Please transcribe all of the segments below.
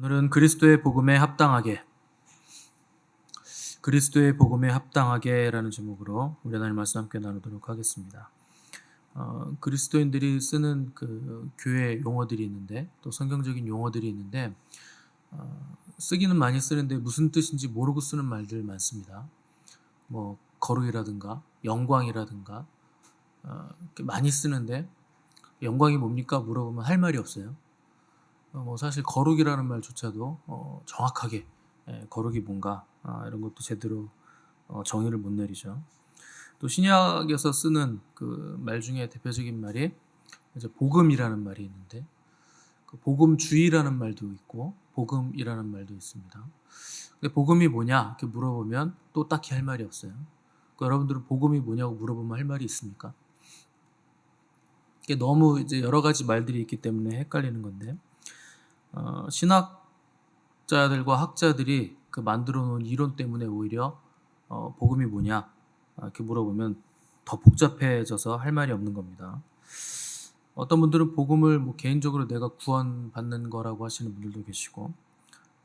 오늘은 그리스도의 복음에 합당하게라는 제목으로 우리 하나님 말씀 함께 나누도록 하겠습니다. 그리스도인들이 쓰는 그 교회 용어들이 있는데 또 성경적인 용어들이 있는데 쓰기는 많이 쓰는데 무슨 뜻인지 모르고 쓰는 말들 많습니다. 뭐 거룩이라든가 영광이라든가 이렇게 많이 쓰는데 영광이 뭡니까 물어보면 할 말이 없어요. 사실 거룩이라는 말조차도 정확하게 거룩이 뭔가 이런 것도 제대로 정의를 못 내리죠. 또 신약에서 쓰는 그 말 중에 대표적인 말이 이제 복음이라는 말이 있는데 그 복음주의라는 말도 있고 복음이라는 말도 있습니다. 근데 복음이 뭐냐 이렇게 물어보면 또 딱히 할 말이 없어요. 여러분들은 복음이 뭐냐고 물어보면 할 말이 있습니까? 이게 너무 이제 여러 가지 말들이 있기 때문에 헷갈리는 건데 신학자들과 학자들이 그 만들어 놓은 이론 때문에 오히려 복음이 뭐냐 이렇게 물어보면 더 복잡해져서 할 말이 없는 겁니다. 어떤 분들은 복음을 개인적으로 내가 구원받는 거라고 하시는 분들도 계시고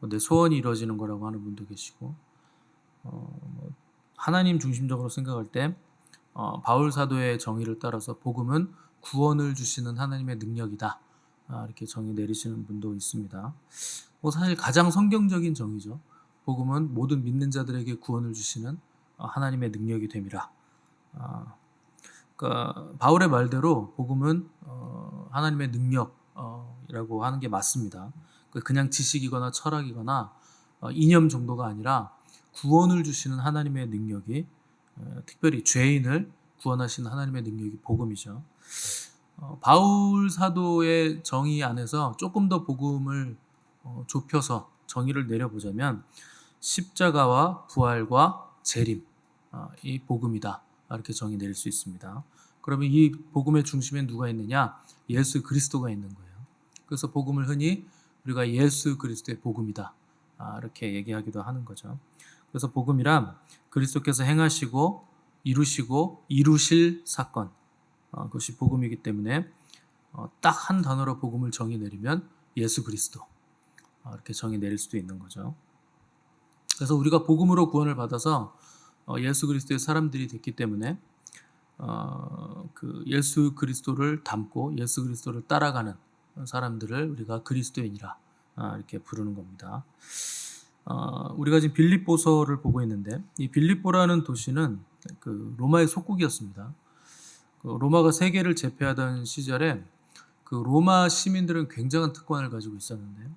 내 소원이 이루어지는 거라고 하는 분도 계시고 하나님 중심적으로 생각할 때 바울 사도의 정의를 따라서 복음은 구원을 주시는 하나님의 능력이다. 이렇게 정의 내리시는 분도 있습니다. 사실 가장 성경적인 정의죠. 복음은 모든 믿는 자들에게 구원을 주시는 하나님의 능력이 됨이라. 그러니까 바울의 말대로 복음은 하나님의 능력이라고 하는 게 맞습니다. 그냥 지식이거나 철학이거나 이념 정도가 아니라 구원을 주시는 하나님의 능력이 특별히 죄인을 구원하시는 하나님의 능력이 복음이죠. 바울 사도의 정의 안에서 조금 더 복음을 좁혀서 정의를 내려보자면 십자가와 부활과 재림 이 복음이다 이렇게 정의 내릴 수 있습니다. 그러면 이 복음의 중심에 누가 있느냐? 예수 그리스도가 있는 거예요. 그래서 복음을 흔히 우리가 예수 그리스도의 복음이다 이렇게 얘기하기도 하는 거죠. 그래서 복음이란 그리스도께서 행하시고 이루시고 이루실 사건 그것이 복음이기 때문에 딱 한 단어로 복음을 정의 내리면 예수 그리스도 이렇게 정의 내릴 수도 있는 거죠. 그래서 우리가 복음으로 구원을 받아서 예수 그리스도의 사람들이 됐기 때문에 그 예수 그리스도를 닮고 예수 그리스도를 따라가는 사람들을 우리가 그리스도인이라 이렇게 부르는 겁니다. 우리가 지금 빌립보서를 보고 있는데 이 빌립보라는 도시는 그 로마의 속국이었습니다. 로마가 세계를 제패하던 시절에 그 로마 시민들은 굉장한 특권을 가지고 있었는데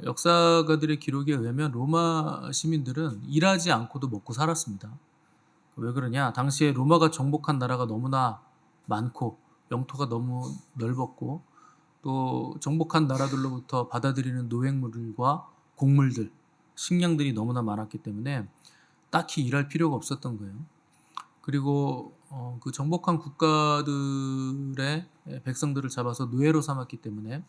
역사가들의 기록에 의하면 로마 시민들은 일하지 않고도 먹고 살았습니다. 왜 그러냐? 당시에 로마가 정복한 나라가 너무나 많고 영토가 너무 넓었고 또 정복한 나라들로부터 받아들이는 노획물과 곡물들, 식량들이 너무나 많았기 때문에 딱히 일할 필요가 없었던 거예요. 그리고 그 정복한 국가들의 백성들을 잡아서 노예로 삼았기 때문에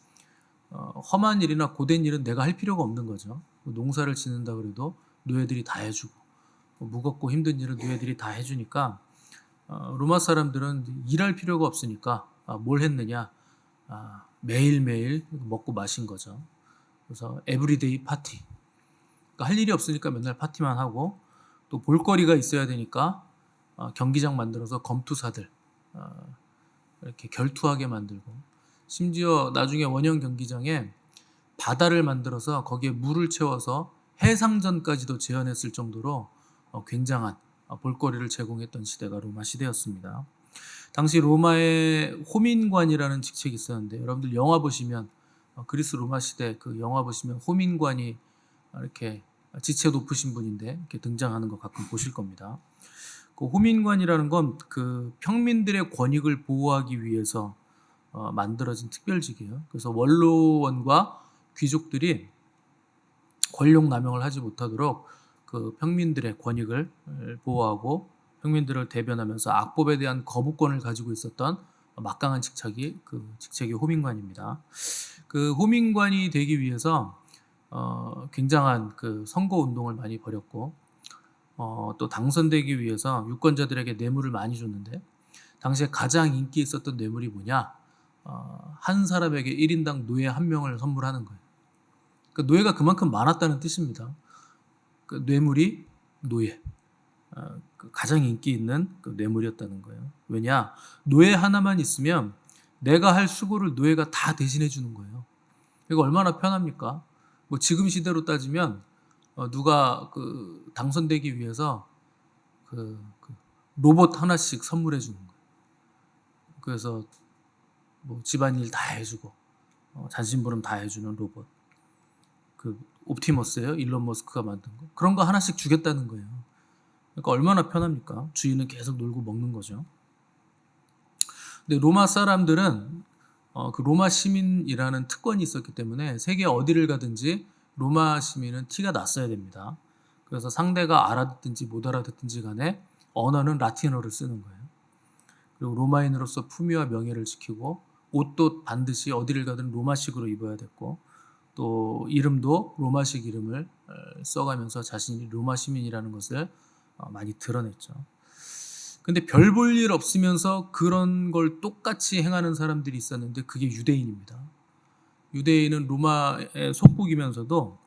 험한 일이나 고된 일은 내가 할 필요가 없는 거죠. 농사를 짓는다 그래도 노예들이 다 해주고 무겁고 힘든 일은 노예들이 다 해주니까 로마 사람들은 일할 필요가 없으니까 뭘 했느냐? 매일매일 먹고 마신 거죠. 그래서 에브리데이 파티. 그러니까 할 일이 없으니까 맨날 파티만 하고 또 볼거리가 있어야 되니까 경기장 만들어서 검투사들 이렇게 결투하게 만들고 심지어 나중에 원형 경기장에 바다를 만들어서 거기에 물을 채워서 해상전까지도 재현했을 정도로 굉장한 볼거리를 제공했던 시대가 로마 시대였습니다. 당시 로마에 호민관이라는 직책이 있었는데 여러분들 영화 보시면 그리스 로마 시대 그 영화 보시면 호민관이 이렇게 지체 높으신 분인데 이렇게 등장하는 거 가끔 보실 겁니다. 그 호민관이라는 건 그 평민들의 권익을 보호하기 위해서 만들어진 특별직이에요. 그래서 원로원과 귀족들이 권력 남용을 하지 못하도록 그 평민들의 권익을 보호하고 평민들을 대변하면서 악법에 대한 거부권을 가지고 있었던 막강한 직책이 호민관입니다. 그 호민관이 되기 위해서 굉장한 그 선거 운동을 많이 벌였고 또 당선되기 위해서 유권자들에게 뇌물을 많이 줬는데 당시에 가장 인기 있었던 뇌물이 뭐냐? 한 사람에게 1인당 노예 한 명을 선물하는 거예요. 그러니까 노예가 그만큼 많았다는 뜻입니다. 그 뇌물이 노예, 그 가장 인기 있는 그 뇌물이었다는 거예요. 왜냐? 노예 하나만 있으면 내가 할 수고를 노예가 다 대신해 주는 거예요. 이거 얼마나 편합니까? 뭐 지금 시대로 따지면 누가 그 당선되기 위해서 그 로봇 하나씩 선물해 주는 거예요. 그래서 뭐 집안일 다 해주고 잔심부름 다 해주는 로봇. 그 옵티머스예요, 일론 머스크가 만든 거. 그런 거 하나씩 주겠다는 거예요. 그러니까 얼마나 편합니까? 주인은 계속 놀고 먹는 거죠. 근데 로마 사람들은 그 로마 시민이라는 특권이 있었기 때문에 세계 어디를 가든지 로마 시민은 티가 났어야 됩니다. 그래서 상대가 알아듣든지 못 알아듣든지 간에 언어는 라틴어를 쓰는 거예요. 그리고 로마인으로서 품위와 명예를 지키고 옷도 반드시 어디를 가든 로마식으로 입어야 됐고 또 이름도 로마식 이름을 써가면서 자신이 로마 시민이라는 것을 많이 드러냈죠. 근데 별 볼 일 없으면서 그런 걸 똑같이 행하는 사람들이 있었는데 그게 유대인입니다. 유대인은 로마의 속국이면서도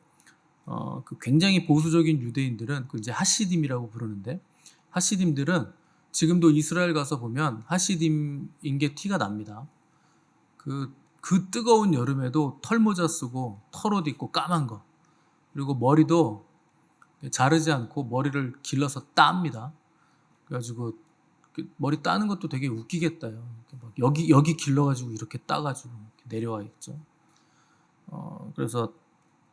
그 굉장히 보수적인 유대인들은 그 이제 하시딤이라고 부르는데 하시딤들은 지금도 이스라엘 가서 보면 하시딤인 게 티가 납니다. 그 뜨거운 여름에도 털모자 쓰고 털옷 입고 까만 거 그리고 머리도 자르지 않고 머리를 길러서 땁니다. 그래가지고 머리 따는 것도 되게 웃기겠다요. 막 여기 길러가지고 이렇게 따가지고 이렇게 내려와 있죠. 그래서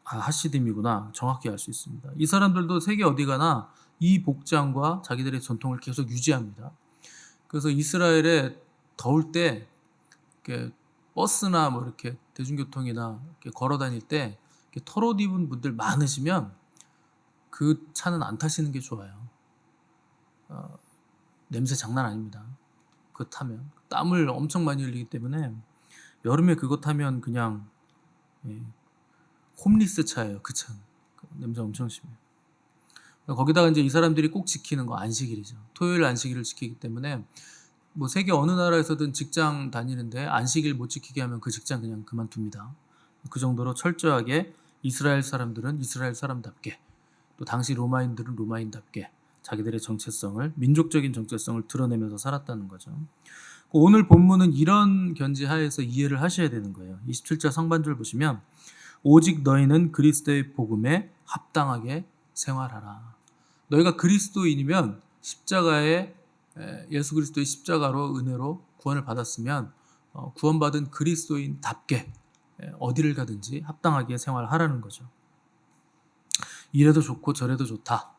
하시딤이구나 정확히 알 수 있습니다. 이 사람들도 세계 어디 가나 이 복장과 자기들의 전통을 계속 유지합니다. 그래서 이스라엘에 더울 때 이렇게 버스나 뭐 이렇게 대중교통이나 이렇게 걸어 다닐 때 이렇게 털옷 입은 분들 많으시면 그 차는 안 타시는 게 좋아요. 냄새 장난 아닙니다. 그거 타면 땀을 엄청 많이 흘리기 때문에 여름에 그거 타면 그냥 홈리스 차예요. 그 차는 냄새 엄청 심해요. 거기다가 이제 이 사람들이 꼭 지키는 거 안식일이죠. 토요일 안식일을 지키기 때문에 뭐 세계 어느 나라에서든 직장 다니는데 안식일 못 지키게 하면 그 직장 그냥 그만둡니다. 그 정도로 철저하게 이스라엘 사람들은 이스라엘 사람답게 또 당시 로마인들은 로마인답게 자기들의 정체성을 민족적인 정체성을 드러내면서 살았다는 거죠. 오늘 본문은 이런 견지 하에서 이해를 하셔야 되는 거예요. 27절 상반절 보시면 오직 너희는 그리스도의 복음에 합당하게 생활하라. 너희가 그리스도인이면 십자가에 예수 그리스도의 십자가로 은혜로 구원을 받았으면 구원받은 그리스도인답게 어디를 가든지 합당하게 생활하라는 거죠. 이래도 좋고 저래도 좋다.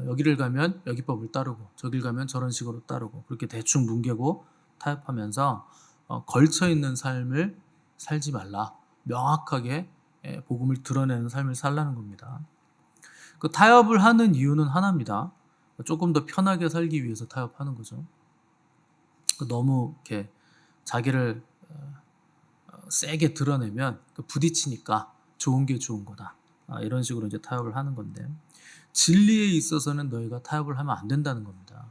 여기를 가면 여기 법을 따르고 저길 가면 저런 식으로 따르고 그렇게 대충 뭉개고 타협하면서 걸쳐있는 삶을 살지 말라. 명확하게 복음을 드러내는 삶을 살라는 겁니다. 그 타협을 하는 이유는 하나입니다. 조금 더 편하게 살기 위해서 타협하는 거죠. 너무 이렇게 자기를 세게 드러내면 부딪히니까 좋은 게 좋은 거다. 이런 식으로 이제 타협을 하는 건데 진리에 있어서는 너희가 타협을 하면 안 된다는 겁니다.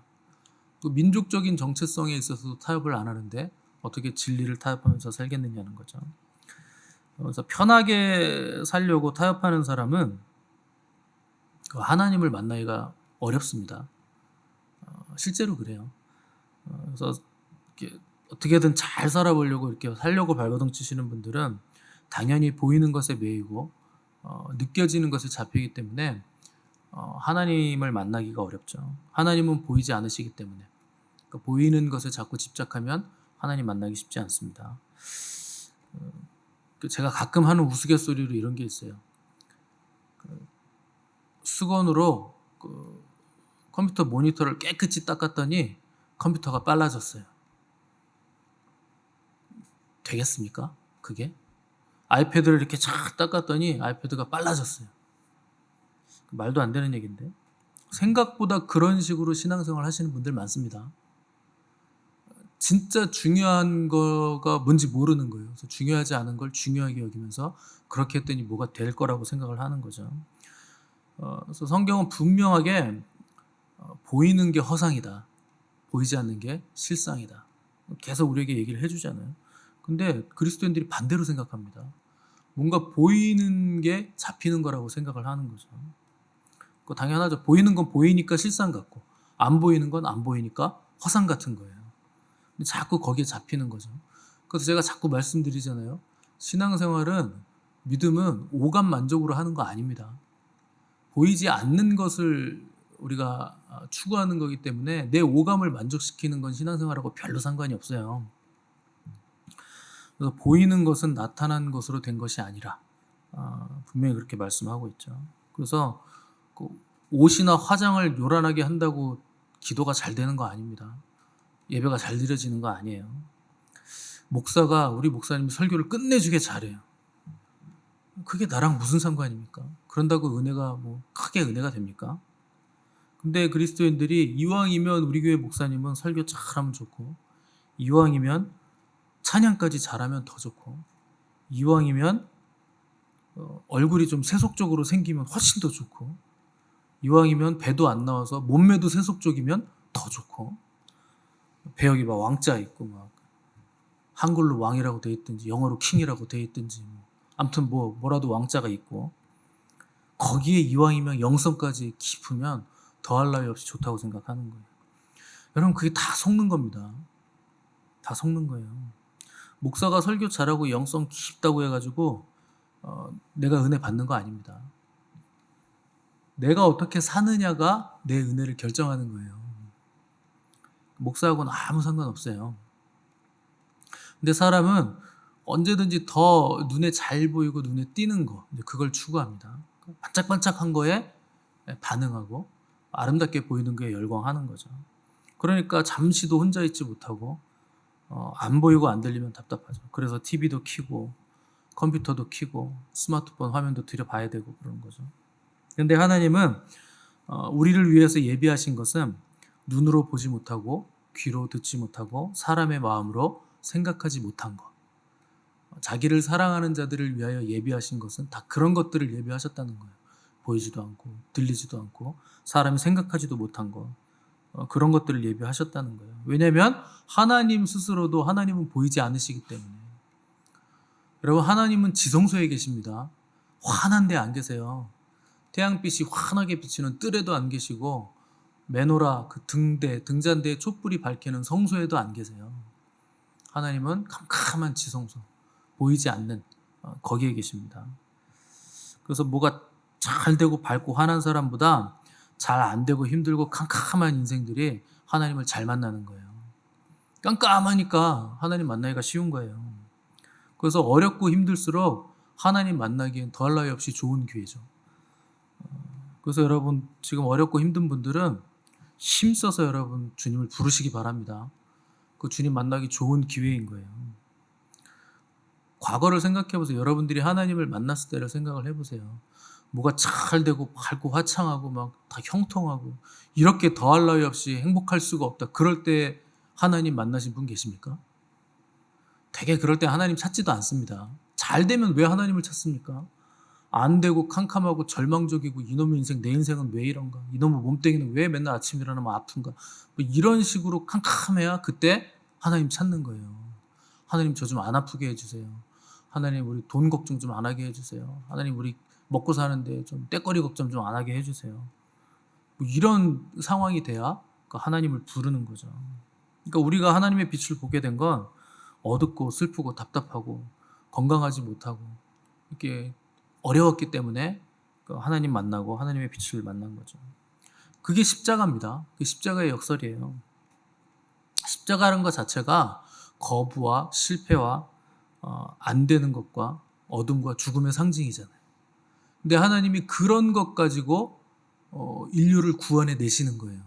또 민족적인 정체성에 있어서도 타협을 안 하는데 어떻게 진리를 타협하면서 살겠느냐는 거죠. 그래서 편하게 살려고 타협하는 사람은 하나님을 만나기가 어렵습니다. 실제로 그래요. 그래서 이렇게 어떻게든 잘 살아보려고 이렇게 살려고 발버둥 치시는 분들은 당연히 보이는 것에 매이고 느껴지는 것에 잡히기 때문에 하나님을 만나기가 어렵죠. 하나님은 보이지 않으시기 때문에 그러니까 보이는 것에 자꾸 집착하면 하나님 만나기 쉽지 않습니다. 제가 가끔 하는 우스갯소리로 이런 게 있어요. 수건으로 컴퓨터 모니터를 깨끗이 닦았더니 컴퓨터가 빨라졌어요. 되겠습니까? 그게? 아이패드를 이렇게 쫙 닦았더니 아이패드가 빨라졌어요. 말도 안 되는 얘기인데 생각보다 그런 식으로 신앙생활 하시는 분들 많습니다. 진짜 중요한 거가 뭔지 모르는 거예요. 그래서 중요하지 않은 걸 중요하게 여기면서 그렇게 했더니 뭐가 될 거라고 생각을 하는 거죠. 그래서 성경은 분명하게 보이는 게 허상이다. 보이지 않는 게 실상이다. 계속 우리에게 얘기를 해주잖아요. 근데 그리스도인들이 반대로 생각합니다. 뭔가 보이는 게 잡히는 거라고 생각을 하는 거죠. 그 당연하죠. 보이는 건 보이니까 실상 같고 안 보이는 건 안 보이니까 허상 같은 거예요. 근데 자꾸 거기에 잡히는 거죠. 그래서 제가 자꾸 말씀드리잖아요. 신앙생활은, 믿음은 오감 만족으로 하는 거 아닙니다. 보이지 않는 것을 우리가 추구하는 거기 때문에 내 오감을 만족시키는 건 신앙생활하고 별로 상관이 없어요. 그래서 보이는 것은 나타난 것으로 된 것이 아니라, 분명히 그렇게 말씀하고 있죠. 그래서 그 옷이나 화장을 요란하게 한다고 기도가 잘 되는 거 아닙니다. 예배가 잘 드려지는 거 아니에요. 우리 목사님이 설교를 끝내주게 잘해요. 그게 나랑 무슨 상관입니까? 그런다고 은혜가 뭐 크게 은혜가 됩니까? 근데 그리스도인들이 이왕이면 우리 교회 목사님은 설교 잘하면 좋고, 이왕이면 찬양까지 잘하면 더 좋고, 이왕이면 얼굴이 좀 세속적으로 생기면 훨씬 더 좋고, 이왕이면 배도 안 나와서 몸매도 세속적이면 더 좋고, 배역이 막 왕자 있고 막 한글로 왕이라고 돼 있든지 영어로 킹이라고 돼 있든지 아무튼 뭐라도 왕자가 있고, 거기에 이왕이면 영성까지 깊으면 더할 나위 없이 좋다고 생각하는 거예요. 여러분, 그게 다 속는 겁니다. 다 속는 거예요. 목사가 설교 잘하고 영성 깊다고 해가지고 내가 은혜 받는 거 아닙니다. 내가 어떻게 사느냐가 내 은혜를 결정하는 거예요. 목사하고는 아무 상관없어요. 근데 사람은 언제든지 더 눈에 잘 보이고 눈에 띄는 거, 그걸 추구합니다. 반짝반짝한 거에 반응하고 아름답게 보이는 거에 열광하는 거죠. 그러니까 잠시도 혼자 있지 못하고 안 보이고 안 들리면 답답하죠. 그래서 TV도 켜고 컴퓨터도 켜고 스마트폰 화면도 들여봐야 되고 그러는 거죠. 그런데 하나님은 우리를 위해서 예비하신 것은 눈으로 보지 못하고 귀로 듣지 못하고 사람의 마음으로 생각하지 못한 것. 자기를 사랑하는 자들을 위하여 예비하신 것은 다 그런 것들을 예비하셨다는 거예요. 보이지도 않고 들리지도 않고 사람이 생각하지도 못한 것, 그런 것들을 예비하셨다는 거예요. 왜냐하면 하나님 스스로도 하나님은 보이지 않으시기 때문에. 여러분, 하나님은 지성소에 계십니다. 환한데 안 계세요. 태양빛이 환하게 비치는 뜰에도 안 계시고 메노라 그 등잔대에 촛불이 밝히는 성소에도 안 계세요. 하나님은 캄캄한 지성소, 보이지 않는 거기에 계십니다. 그래서 뭐가 잘 되고 밝고 환한 사람보다 잘 안 되고 힘들고 캄캄한 인생들이 하나님을 잘 만나는 거예요. 깜깜하니까 하나님 만나기가 쉬운 거예요. 그래서 어렵고 힘들수록 하나님 만나기엔 더할 나위 없이 좋은 기회죠. 그래서 여러분, 지금 어렵고 힘든 분들은 힘써서 여러분 주님을 부르시기 바랍니다. 그 주님 만나기 좋은 기회인 거예요. 과거를 생각해 보세요. 여러분들이 하나님을 만났을 때를 생각을 해보세요. 뭐가 잘 되고 밝고 화창하고 막 다 형통하고 이렇게 더할 나위 없이 행복할 수가 없다. 그럴 때 하나님 만나신 분 계십니까? 되게 그럴 때 하나님 찾지도 않습니다. 잘 되면 왜 하나님을 찾습니까? 안 되고 캄캄하고 절망적이고 이놈의 인생, 내 인생은 왜 이런가? 이놈의 몸뚱이는 왜 맨날 아침에 일어나면 아픈가? 뭐 이런 식으로 캄캄해야 그때 하나님 찾는 거예요. 하나님 저 좀 안 아프게 해주세요. 하나님 우리 돈 걱정 좀 안 하게 해주세요. 하나님 우리 먹고 사는데 좀 때거리 걱정 좀 안 하게 해주세요. 뭐 이런 상황이 돼야 하나님을 부르는 거죠. 그러니까 우리가 하나님의 빛을 보게 된 건 어둡고 슬프고 답답하고 건강하지 못하고 이렇게 어려웠기 때문에 하나님 만나고 하나님의 빛을 만난 거죠. 그게 십자가입니다. 그게 십자가의 역설이에요. 십자가라는 것 자체가 거부와 실패와 안 되는 것과 어둠과 죽음의 상징이잖아요. 근데 하나님이 그런 것 가지고 인류를 구원해 내시는 거예요.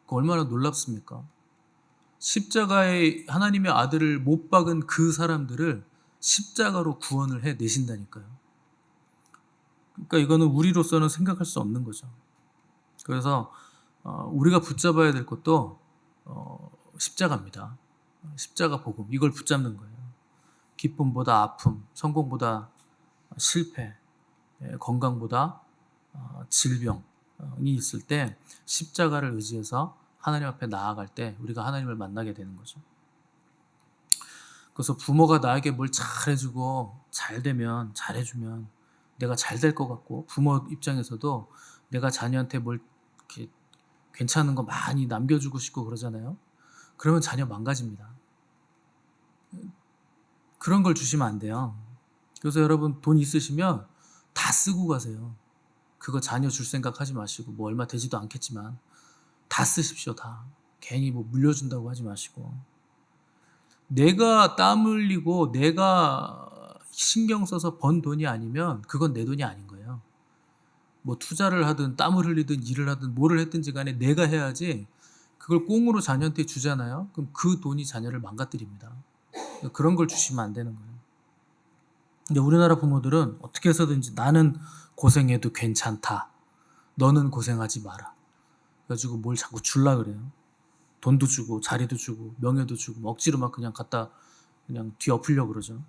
얼마나 놀랍습니까? 십자가에 하나님의 아들을 못 박은 그 사람들을 십자가로 구원을 해 내신다니까요. 그러니까 이거는 우리로서는 생각할 수 없는 거죠. 그래서 우리가 붙잡아야 될 것도 십자가입니다. 십자가 복음, 이걸 붙잡는 거예요. 기쁨보다 아픔, 성공보다 실패, 건강보다 질병이 있을 때 십자가를 의지해서 하나님 앞에 나아갈 때 우리가 하나님을 만나게 되는 거죠. 그래서 부모가 나에게 뭘 잘해주고 잘해주면 내가 잘 될 것 같고, 부모 입장에서도 내가 자녀한테 뭘 이렇게 괜찮은 거 많이 남겨주고 싶고 그러잖아요. 그러면 자녀 망가집니다. 그런 걸 주시면 안 돼요. 그래서 여러분 돈 있으시면 다 쓰고 가세요. 그거 자녀 줄 생각 하지 마시고, 뭐 얼마 되지도 않겠지만 다 쓰십시오. 다. 괜히 뭐 물려준다고 하지 마시고. 내가 땀 흘리고 내가 신경 써서 번 돈이 아니면 그건 내 돈이 아닌 거예요. 뭐 투자를 하든 땀을 흘리든 일을 하든 뭐를 했든지 간에 내가 해야지, 그걸 꽁으로 자녀한테 주잖아요. 그럼 그 돈이 자녀를 망가뜨립니다. 그런 걸 주시면 안 되는 거예요. 근데 우리나라 부모들은 어떻게 해서든지 나는 고생해도 괜찮다, 너는 고생하지 마라, 그래가지고 뭘 자꾸 줄라 그래요. 돈도 주고 자리도 주고 명예도 주고, 뭐 억지로 막 그냥 갖다 그냥 뒤 엎으려고 그러죠.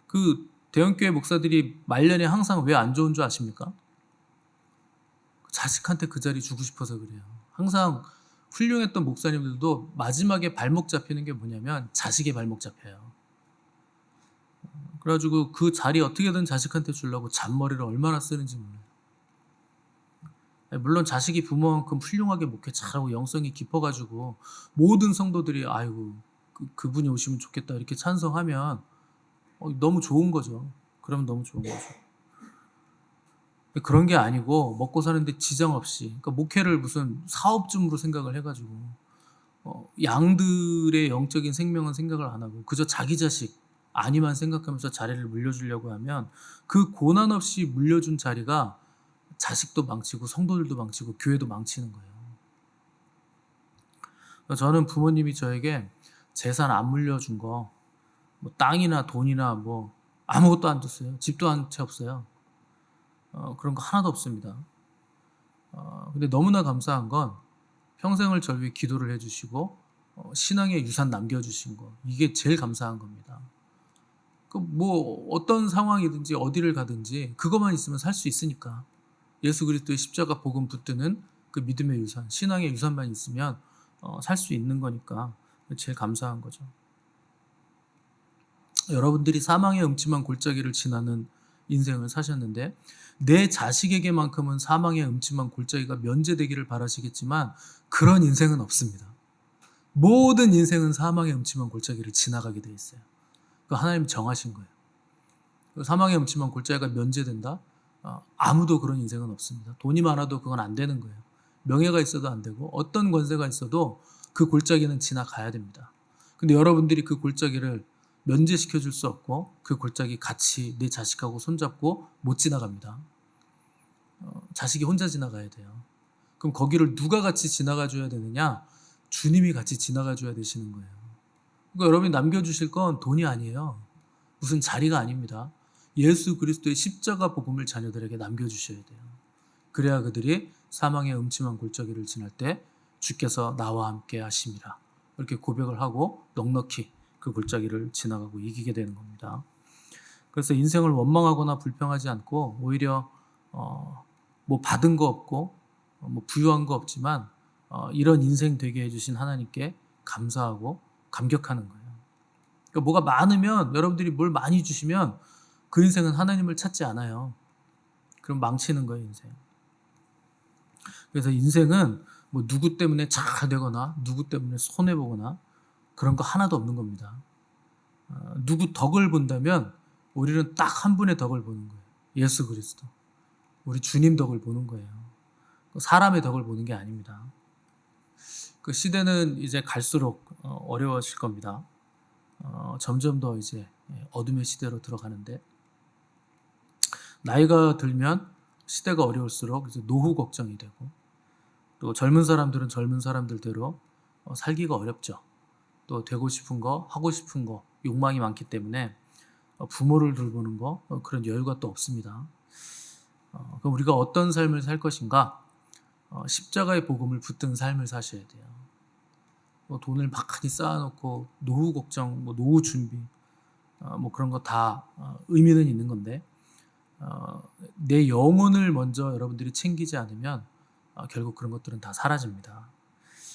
그 대형교회 목사들이 말년에 항상 왜 안 좋은 줄 아십니까? 자식한테 그 자리 주고 싶어서 그래요. 항상 훌륭했던 목사님들도 마지막에 발목 잡히는 게 뭐냐면 자식의 발목 잡혀요. 그래가지고 그 자리 어떻게든 자식한테 주려고 잔머리를 얼마나 쓰는지 몰라요. 물론 자식이 부모만큼 훌륭하게 목회 잘하고 영성이 깊어가지고 모든 성도들이 아이고 그분이 오시면 좋겠다 이렇게 찬성하면 너무 좋은 거죠. 그러면 너무 좋은 거죠. 그런 게 아니고 먹고 사는데 지장 없이, 그러니까 목회를 무슨 사업쯤으로 생각을 해가지고 양들의 영적인 생명은 생각을 안 하고 그저 자기 자식 아니만 생각하면서 자리를 물려주려고 하면, 그 고난 없이 물려준 자리가 자식도 망치고 성도들도 망치고 교회도 망치는 거예요. 저는 부모님이 저에게 재산 안 물려준 거, 뭐 땅이나 돈이나 뭐 아무것도 안 줬어요. 집도 한 채 없어요. 그런 거 하나도 없습니다. 근데 너무나 감사한 건 평생을 저를 위해 기도를 해주시고 신앙의 유산 남겨주신 거, 이게 제일 감사한 겁니다. 뭐 어떤 상황이든지 어디를 가든지 그것만 있으면 살 수 있으니까, 예수 그리스도의 십자가 복음 붙드는 그 믿음의 유산, 신앙의 유산만 있으면 살 수 있는 거니까 제일 감사한 거죠. 여러분들이 사망의 음침한 골짜기를 지나는 인생을 사셨는데, 내 자식에게만큼은 사망의 음침한 골짜기가 면제되기를 바라시겠지만 그런 인생은 없습니다. 모든 인생은 사망의 음침한 골짜기를 지나가게 돼 있어요. 그 하나님 정하신 거예요. 사망의 음침한 골짜기가 면제된다? 아무도 그런 인생은 없습니다. 돈이 많아도 그건 안 되는 거예요. 명예가 있어도 안 되고 어떤 권세가 있어도 그 골짜기는 지나가야 됩니다. 근데 여러분들이 그 골짜기를 면제시켜 줄 수 없고 그 골짜기 같이 내 자식하고 손잡고 못 지나갑니다. 자식이 혼자 지나가야 돼요. 그럼 거기를 누가 같이 지나가 줘야 되느냐? 주님이 같이 지나가 줘야 되시는 거예요. 그러니까 여러분이 남겨주실 건 돈이 아니에요. 무슨 자리가 아닙니다. 예수 그리스도의 십자가 복음을 자녀들에게 남겨주셔야 돼요. 그래야 그들이 사망의 음침한 골짜기를 지날 때 주께서 나와 함께 하심이라 이렇게 고백을 하고 넉넉히 그 골짜기를 지나가고 이기게 되는 겁니다. 그래서 인생을 원망하거나 불평하지 않고 오히려 뭐 받은 거 없고 뭐 부유한 거 없지만 이런 인생 되게 해주신 하나님께 감사하고 감격하는 거예요. 그러니까 뭐가 많으면, 여러분들이 뭘 많이 주시면 그 인생은 하나님을 찾지 않아요. 그럼 망치는 거예요, 인생. 그래서 인생은 뭐 누구 때문에 잘 되거나 누구 때문에 손해보거나 그런 거 하나도 없는 겁니다. 누구 덕을 본다면 우리는 딱 한 분의 덕을 보는 거예요. 예수 그리스도. 우리 주님 덕을 보는 거예요. 사람의 덕을 보는 게 아닙니다. 그 시대는 이제 갈수록 어려워질 겁니다. 점점 더 이제 어둠의 시대로 들어가는데, 나이가 들면 시대가 어려울수록 이제 노후 걱정이 되고, 또 젊은 사람들은 젊은 사람들대로 살기가 어렵죠. 또 되고 싶은 거, 하고 싶은 거, 욕망이 많기 때문에 부모를 돌보는 거 그런 여유가 또 없습니다. 그럼 우리가 어떤 삶을 살 것인가? 십자가의 복음을 붙든 삶을 사셔야 돼요. 돈을 많이 쌓아놓고 노후 걱정, 뭐 노후 준비, 뭐 그런 거 다 의미는 있는 건데, 내 영혼을 먼저 여러분들이 챙기지 않으면 결국 그런 것들은 다 사라집니다.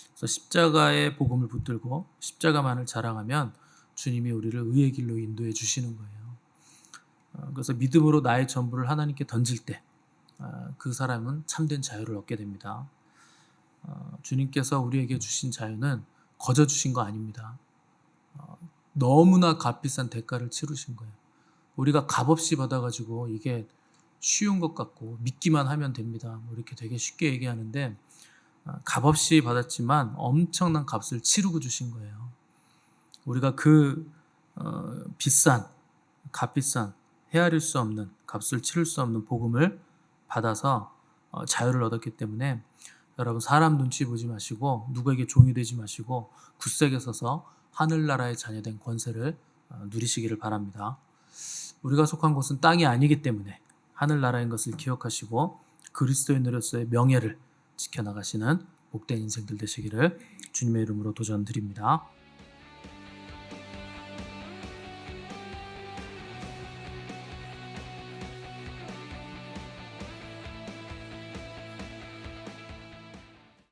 그래서 십자가의 복음을 붙들고 십자가만을 자랑하면 주님이 우리를 의의 길로 인도해 주시는 거예요. 그래서 믿음으로 나의 전부를 하나님께 던질 때 그 사람은 참된 자유를 얻게 됩니다. 주님께서 우리에게 주신 자유는 거저 주신 거 아닙니다. 너무나 값비싼 대가를 치르신 거예요. 우리가 값없이 받아가지고 이게 쉬운 것 같고 믿기만 하면 됩니다. 뭐 이렇게 되게 쉽게 얘기하는데 값없이 받았지만 엄청난 값을 치르고 주신 거예요. 우리가 그 비싼, 값비싼, 헤아릴 수 없는, 값을 치를 수 없는 복음을 받아서 자유를 얻었기 때문에 여러분 사람 눈치 보지 마시고 누구에게 종이 되지 마시고 굳세게 서서 하늘나라의 자녀된 권세를 누리시기를 바랍니다. 우리가 속한 곳은 땅이 아니기 때문에 하늘나라인 것을 기억하시고 그리스도인으로서의 명예를 지켜나가시는 복된 인생들 되시기를 주님의 이름으로 도전드립니다.